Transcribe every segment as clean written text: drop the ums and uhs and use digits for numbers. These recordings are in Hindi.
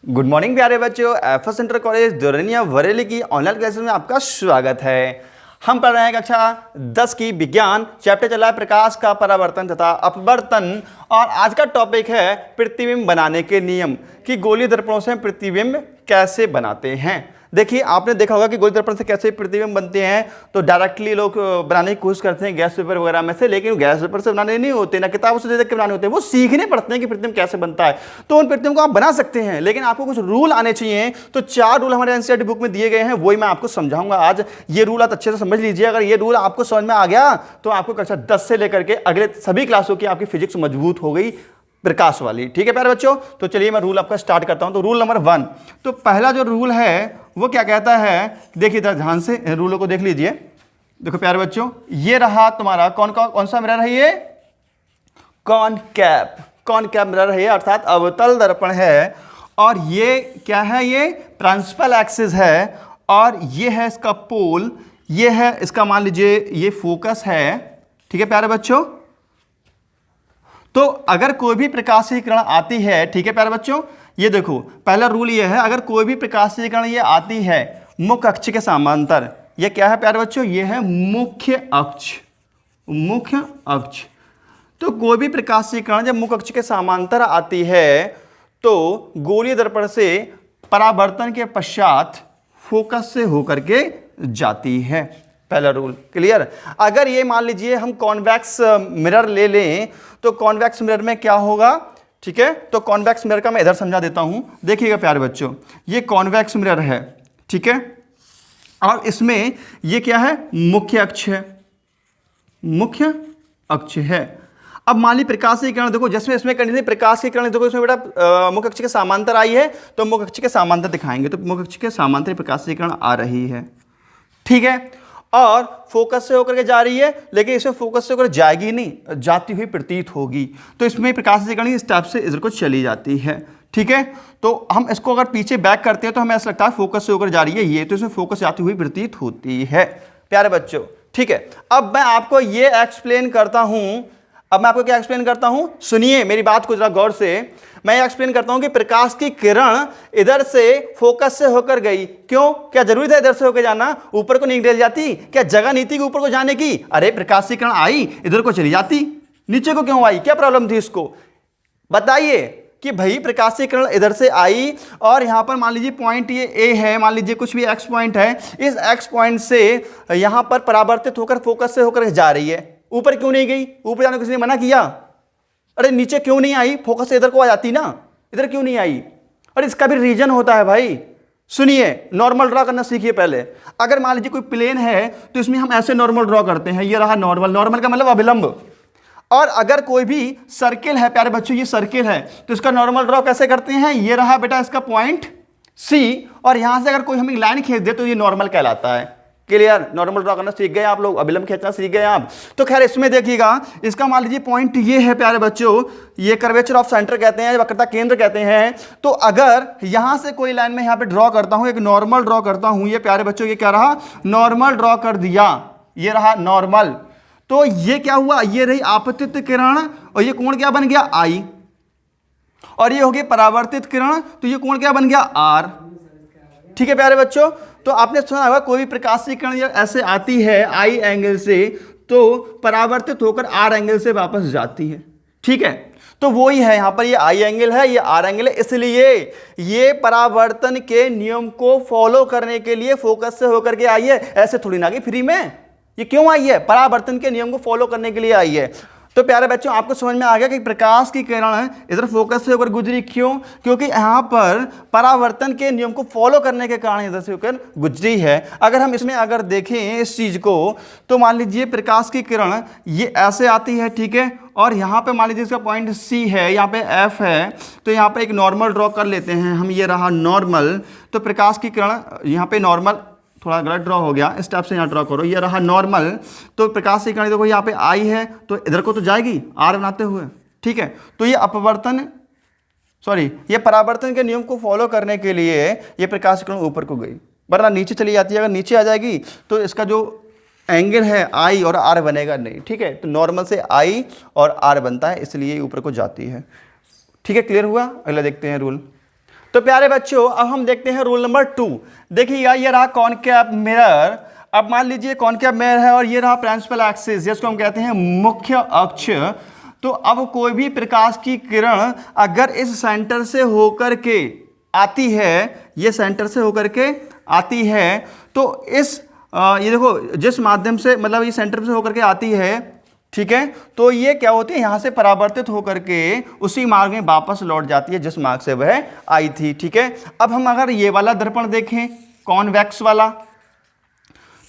गुड मॉर्निंग प्यारे बच्चों, एफएस सेंटर कॉलेज दुरनिया बरेली की ऑनलाइन क्लासेस में आपका स्वागत है। हम पढ़ रहे हैं कक्षा 10 की विज्ञान, चैप्टर चला है प्रकाश का परावर्तन तथा अपवर्तन। और आज का टॉपिक है प्रतिबिंब बनाने के नियम कि गोलीय दर्पणों से प्रतिबिंब कैसे बनाते हैं। देखिए, आपने देखा होगा कि गोलीय दर्पण से कैसे प्रतिबिंब बनते हैं। तो डायरेक्टली लोग बनाने की कोशिश करते हैं गैस पेपर वगैरह में से, लेकिन गैस पेपर से बनाने नहीं होते, ना किताबों से देख के बनाने होते हैं, वो सीखने पड़ते हैं कि प्रतिबिंब कैसे बनता है। तो उन प्रतिबिंब को आप बना सकते हैं, लेकिन आपको कुछ रूल आने चाहिए। तो 4 रूल हमारे एनसीईआरटी बुक में दिए गए हैं, वही मैं आपको समझाऊंगा आज। ये रूल आप अच्छे से समझ लीजिए। अगर ये रूल आपको समझ में आ गया तो आपको कक्षा 10 से लेकर के अगले सभी क्लासों की आपकी फिजिक्स मजबूत हो गई, प्रकाश वाली। ठीक है प्यारे बच्चों, तो चलिए मैं रूल आपका स्टार्ट करता हूं। तो रूल नंबर 1, तो पहला जो रूल है वो क्या कहता है, देखिए ध्यान से रूलों को देख लीजिए। देखो प्यारे बच्चों, ये रहा तुम्हारा कौन सा मिरर है, ये कॉनकैव मिरर है, अर्थात अवतल दर्पण है। और ये क्या है, ये प्रिंसिपल एक्सिस है, और ये है इसका पोल, ये है इसका मान लीजिए ये फोकस है। ठीक है प्यारे बच्चों, तो अगर कोई भी प्रकाशीय किरण आती है, ठीक है प्यारे बच्चों, ये देखो पहला रूल ये है, अगर कोई भी प्रकाशीय किरण ये आती है मुख्य अक्ष के समांतर, ये क्या है प्यारे बच्चों, ये है मुख्य अक्ष। तो कोई भी प्रकाशीय किरण जब मुख्य अक्ष के समांतर आती है तो गोलीय दर्पण से परावर्तन के पश्चात फोकस से होकर के जाती है। पहला रूल क्लियर। अगर ये मान लीजिए हम कॉन्वेक्स मिरर ले लें तो कॉन्वेक्स मिरर में क्या होगा, ठीक है। तो कॉन्वेक्स मिरर का मैं इधर समझा देता हूं। देखिएगा प्यारे बच्चों, ये कॉन्वेक्स मिरर है, ठीक है, और इसमें ये क्या है, मुख्य अक्ष है। अब मान ली प्रकाशीय किरण, देखो जिसमें इसमें कंडीशन प्रकाश की किरण, देखो इसमें बेटा मुख्य अक्ष के समांतर आई है, तो मुख्य अक्ष के समांतर दिखाएंगे। तो मुख्य अक्ष के समांतर प्रकाशीय किरण आ रही है, ठीक है, और फोकस से होकर के जा रही है, लेकिन इसमें फोकस से होकर जाएगी नहीं, जाती हुई प्रतीत होगी। तो इसमें प्रकाश की किरण इस टाइप से इधर को चली जाती है, ठीक है। तो हम इसको अगर पीछे बैक करते हैं तो हमें ऐसा लगता है फोकस से होकर जा रही है ये, तो इसमें फोकस जाती हुई प्रतीत होती है प्यारे बच्चों, ठीक है। अब मैं आपको ये एक्सप्लेन करता हूं, क्या एक्सप्लेन करता हूं, सुनिए मेरी बात को जरा गौर से। मैं ये एक्सप्लेन करता हूं कि प्रकाश की किरण इधर से फोकस से होकर गई, क्यों, क्या जरूरी था इधर से होकर जाना, ऊपर को नहीं निकल जाती, क्या जगह नहीं थी कि ऊपर को जाने की, अरे प्रकाश की किरण आई इधर को चली जाती, नीचे को क्यों आई, क्या प्रॉब्लम थी इसको बताइए। कि भाई प्रकाश की किरण इधर से आई और यहां पर मान लीजिए पॉइंट ये ए है, मान लीजिए कुछ भी एक्स पॉइंट है, इस एक्स पॉइंट से यहां पर परावर्तित होकर फोकस से होकर जा रही है, ऊपर क्यों नहीं गई, ऊपर जाने को किसी ने मना किया, अरे नीचे क्यों नहीं आई, फोकस से इधर को आ जाती ना, इधर क्यों नहीं आई। और इसका भी रीजन होता है भाई, सुनिए, नॉर्मल ड्रॉ करना सीखिए पहले। अगर मान लीजिए कोई प्लेन है तो इसमें हम ऐसे नॉर्मल ड्रॉ करते हैं, ये रहा नॉर्मल का मतलब अभिलंब। और अगर कोई भी सर्किल है प्यारे बच्चों, ये सर्किल है, तो इसका नॉर्मल ड्रॉ कैसे करते हैं, ये रहा बेटा इसका पॉइंट सी, और यहां से अगर कोई हमें लाइन खींच दे तो ये नॉर्मल कहलाता है। क्लियर, नॉर्मल ड्रॉ करना सीख गए आप लोग, अभिलंब खींचना सीख गए आप। तो खैर इसमें देखिएगा, इसका मान लीजिए पॉइंट ये है प्यारे बच्चों, ये कर्वेचर ऑफ सेंटर कहते हैं, वक्रता केंद्र कहते हैं। तो अगर यहां से कोई लाइन में यहां पे ड्रॉ करता हूं, एक नॉर्मल ड्रॉ करता हूं, ये प्यारे बच्चों ये क्या रहा, नॉर्मल ड्रॉ कर दिया, ये रहा नॉर्मल। तो ये क्या हुआ, ये रही आपतित किरण, और ये कोण क्या बन गया, आई, और ये हो गई परावर्तित किरण, तो ये कोण क्या बन गया, आर। ठीक है प्यारे बच्चों, तो आपने सुना होगा कोई भी प्रकाशीय किरण ऐसे आती है आई एंगल से, तो परावर्तित होकर आर एंगल से वापस जाती है, ठीक है। तो वही है, यहां पर ये आई एंगल है, ये आर एंगल है, इसलिए ये परावर्तन के नियम को फॉलो करने के लिए फोकस से होकर के आई है, ऐसे थोड़ी ना कि फ्री में। ये क्यों आई है, परावर्तन के नियम को फॉलो करने के लिए आई है। तो प्यारे बच्चों, आपको समझ में आ गया कि प्रकाश की किरण इधर फोकस से होकर गुजरी, क्यों, क्योंकि यहां पर परावर्तन के नियम को फॉलो करने के कारण इधर से होकर गुजरी है। अगर हम इसमें अगर देखें इस चीज को, तो मान लीजिए प्रकाश की किरण ये ऐसे आती है, ठीक है, और यहां पे मान लीजिए इसका पॉइंट सी है, यहाँ पे एफ है, तो यहाँ पे एक नॉर्मल ड्रॉ कर लेते हैं हम, ये रहा नॉर्मल। तो प्रकाश की किरण यहाँ पे नॉर्मल, थोड़ा गलत ड्रॉ हो गया, इस टाइप से यहाँ ड्रॉ करो, ये रहा नॉर्मल। तो प्रकाश की किरण देखो यहाँ पे आई है, तो इधर को तो जाएगी आर बनाते हुए, ठीक है। तो ये ये परावर्तन के नियम को फॉलो करने के लिए ये प्रकाश की किरण ऊपर को गई, वरना नीचे चली जाती है। अगर नीचे आ जाएगी तो इसका जो एंगल है आई और आर बनेगा नहीं, ठीक है। तो नॉर्मल से आई और आर बनता है, इसलिए ऊपर को जाती है, ठीक है। क्लियर हुआ, अगला देखते हैं रूल। तो प्यारे बच्चों अब हम देखते हैं रूल नंबर 2। देखिएगा ये रहा कॉनकेव मिरर। अब मान लीजिए कॉनकेव मिरर है और ये रहा प्रिंसिपल एक्सिस, जिसको हम कहते हैं मुख्य अक्ष। तो अब कोई भी प्रकाश की किरण अगर इस सेंटर से होकर के आती है, ये सेंटर से होकर के आती है, तो इस ये देखो जिस माध्यम से मतलब ये सेंटर से होकर के आती है, ठीक है, तो ये क्या होती है यहाँ से परावर्तित होकर के उसी मार्ग में वापस लौट जाती है जिस मार्ग से वह आई थी। ठीक है, अब हम अगर ये वाला दर्पण देखें कॉन्वेक्स वाला,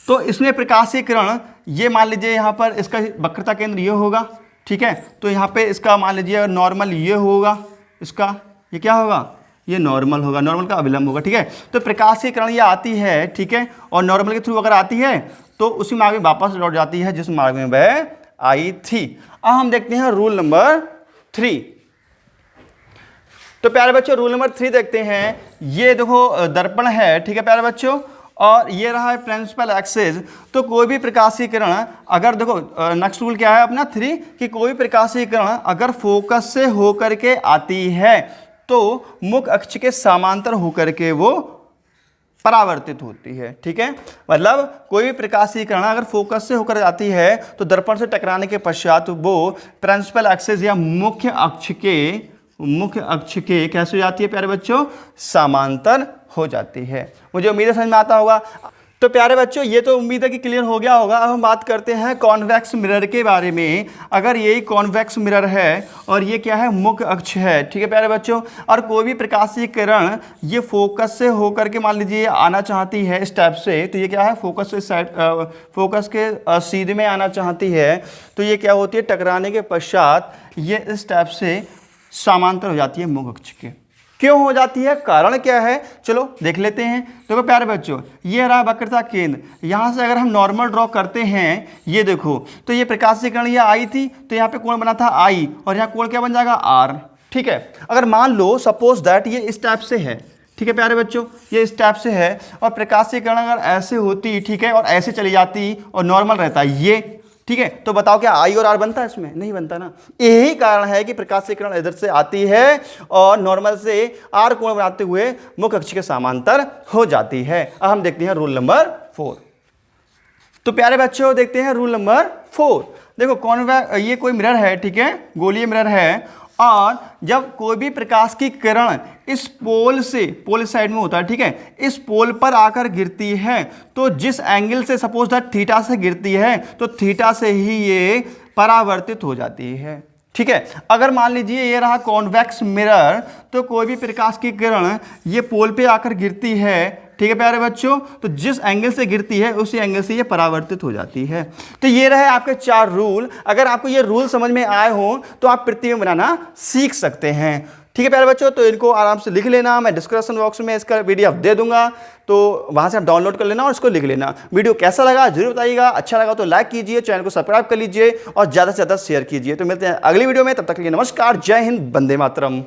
तो इसमें प्रकाशीय किरण ये मान लीजिए यहाँ पर इसका वक्रता केंद्र ये होगा। ठीक है, तो यहाँ पे इसका मान लीजिए नॉर्मल ये होगा, इसका ये क्या होगा, ये नॉर्मल होगा, नॉर्मल का अभिलंब होगा। ठीक है, तो प्रकाशीय किरण ये आती है, ठीक है, और नॉर्मल के थ्रू अगर आती है तो उसी मार्ग में वापस लौट जाती है जिस मार्ग में वह आई थी। अब हम देखते हैं रूल नंबर 3। तो प्यारे बच्चों रूल नंबर 3 देखते हैं। ये देखो दर्पण है, ठीक है प्यारे बच्चों, और ये रहा है प्रिंसिपल एक्सिस। तो कोई भी प्रकाशीय किरण अगर देखो नेक्स्ट रूल क्या है अपना 3 कि कोई भी प्रकाशीय किरण अगर फोकस से होकर के आती है तो मुख्य अक्ष के समांतर होकर के वो परावर्तित होती है। ठीक है, मतलब कोई भी प्रकाशीय किरण अगर फोकस से होकर आती है तो दर्पण से टकराने के पश्चात वो प्रिंसिपल एक्सिस या मुख्य अक्ष के कैसे हो जाती है प्यारे बच्चों, समांतर हो जाती है। मुझे उम्मीद है समझ में आता होगा। तो प्यारे बच्चों ये तो उम्मीद है कि क्लियर हो गया होगा। अब हम बात करते हैं कॉन्वेक्स मिरर के बारे में। अगर यही कॉन्वेक्स मिरर है और ये क्या है, मुख्य अक्ष है, ठीक है प्यारे बच्चों, और कोई भी प्रकाशीय किरण ये फोकस से होकर के मान लीजिए आना चाहती है इस टाइप से, तो ये क्या है फोकस से साइड फोकस के सीधे में आना चाहती है, तो ये क्या होती है टकराने के पश्चात ये इस टाइप से समांतर हो जाती है मुख्य अक्ष के। क्यों हो जाती है, कारण क्या है, चलो देख लेते हैं। देखो प्यारे बच्चों ये रहा वक्रता केंद्र। यहाँ से अगर हम नॉर्मल ड्रॉ करते हैं, ये देखो तो ये प्रकाशीय किरण ये आई थी, तो यहाँ पे कोण बना था आई, और यहाँ कोण क्या बन जाएगा आर। ठीक है, अगर मान लो सपोज दैट ये इस टाइप से है, ठीक है प्यारे बच्चों, ये इस टाइप से है और प्रकाशीय किरण अगर ऐसे होती, ठीक है, और ऐसे चली जाती और नॉर्मल रहता ये, ठीक है, तो बताओ क्या आई और आर बनता है इसमें, नहीं बनता ना। यही कारण है कि प्रकाशीय किरण इधर से आती है और नॉर्मल से आर कोण बनाते हुए मुख्य अक्ष के समांतर हो जाती है। अब हम देखते हैं रूल नंबर 4। तो प्यारे बच्चों देखते हैं रूल नंबर 4। देखो ये कोई मिरर है, ठीक है, गोलीय मिरर है, और जब कोई भी प्रकाश की किरण इस पोल से, पोल साइड में होता है, ठीक है, इस पोल पर आकर गिरती है, तो जिस एंगल से सपोज दैट थीटा से गिरती है तो थीटा से ही ये परावर्तित हो जाती है। ठीक है, अगर मान लीजिए ये रहा कॉन्वेक्स मिरर, तो कोई भी प्रकाश की किरण ये पोल पे आकर गिरती है, ठीक है प्यारे बच्चों, तो जिस एंगल से गिरती है उसी एंगल से ये परावर्तित हो जाती है। तो ये रहे आपके 4 रूल। अगर आपको ये रूल समझ में आए हो तो आप प्रतिबिंब बनाना सीख सकते हैं। ठीक है प्यारे बच्चों, तो इनको आराम से लिख लेना, मैं डिस्क्रिप्शन बॉक्स में इसका PDF दे दूंगा, तो वहां से आप डाउनलोड कर लेना और इसको लिख लेना। वीडियो कैसा लगा जरूर बताइएगा, अच्छा लगा तो लाइक कीजिए, चैनल को सब्सक्राइब कर लीजिए और ज़्यादा से ज़्यादा शेयर कीजिए। तो मिलते हैं अगली वीडियो में, तब तक के लिए नमस्कार, जय हिंद, वंदे मातरम।